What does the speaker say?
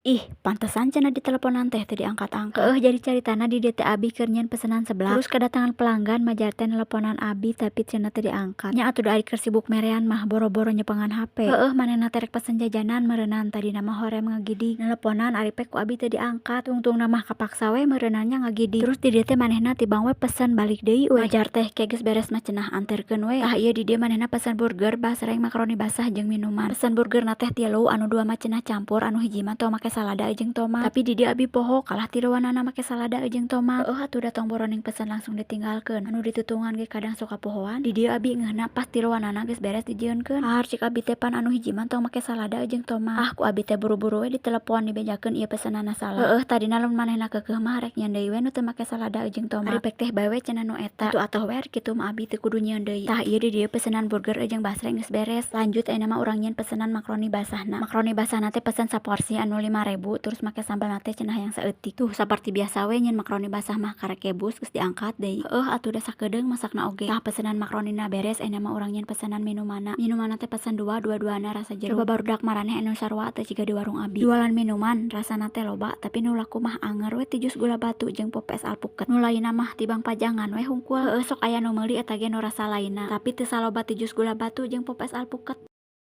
Ih, pantesan cenah di teleponan teh teu diangkat-angkat. Jadi caritana di dieu teh abi keur nyieun pesanan seblak. Terus kedatangan pelanggan majar teh nelponan abi tapi cenah teu diangkat. Nya atuh da ari keur sibuk merean mah boro-boro nyepengan HP. Manehna teh rek pesen jajanan meureunnan tadina mah horem ngagidig. Nelponan ari pe ku abi teu diangkat. Tungtungna mah kapaksa we meureunannya ngagidig. Terus di dieu teh manehna tibang we pesen balik deui we. Majar teh ke geus beres mah cenah anterkeun we. Tah ieu di dieu manehna pesen burger, basreng, makaroni basah jeung minuman. Pesen burgerna teh 3, anu 2 mah cenah campur, anu hiji mah teu make salada jeung tomat. Tapi di dia abi poho kalah tiluanana make salada jeung tomat. Atuh datang boroning pesen langsung ditinggalkeun. Anu ditutungan ge kadang sok kapohoan. Di dia abi ngeunah pas tiluanana geus beres dijieunkeun. Cik abi teh pan anu hiji mah tong make salada jeung tomat. Ku abi teh buru-buru we ditelepon dibejakeun ieu pesenanna salah. Tadina lamun manehna keukeuh mah rek nyieun deui we nu teu make salada jeung tomat. Ari pek teh bae we cenah nu eta. Atuh we kitu mah abi teu kudu nyieun deui. Tah ieu di dieu pesenan burger jeung basreng geus beres. Lanjut ayeuna mah urang nyieun pesenan makaroni basahna. Makaroni basahna teh pesen saporsi anu 5.000 terus make sambal nate cenah yang saeutik. Tuh saperti biasa we nyieun makaroni basah mah karek kebus geus diangkat deui. Atuh da sakedeung masakna oge. Tah pesenan makaronina beres ayeuna mah urang nyieun pesenan minumanna. Minumanna teh pesen 2, dua-duana rasa jeruk. Coba barudak maraneh anu sarua teh jiga di warung abi. Jualan minuman rasana teh loba tapi nu laku mah anger we ti jus gula batu jeung pop es alpuket. Nu lainna mah tibang pajangan we hungkul. Sok aya nu meuli eta ge nu rasa lainna tapi teu saloba ti jus gula batu jeung pop es alpuket.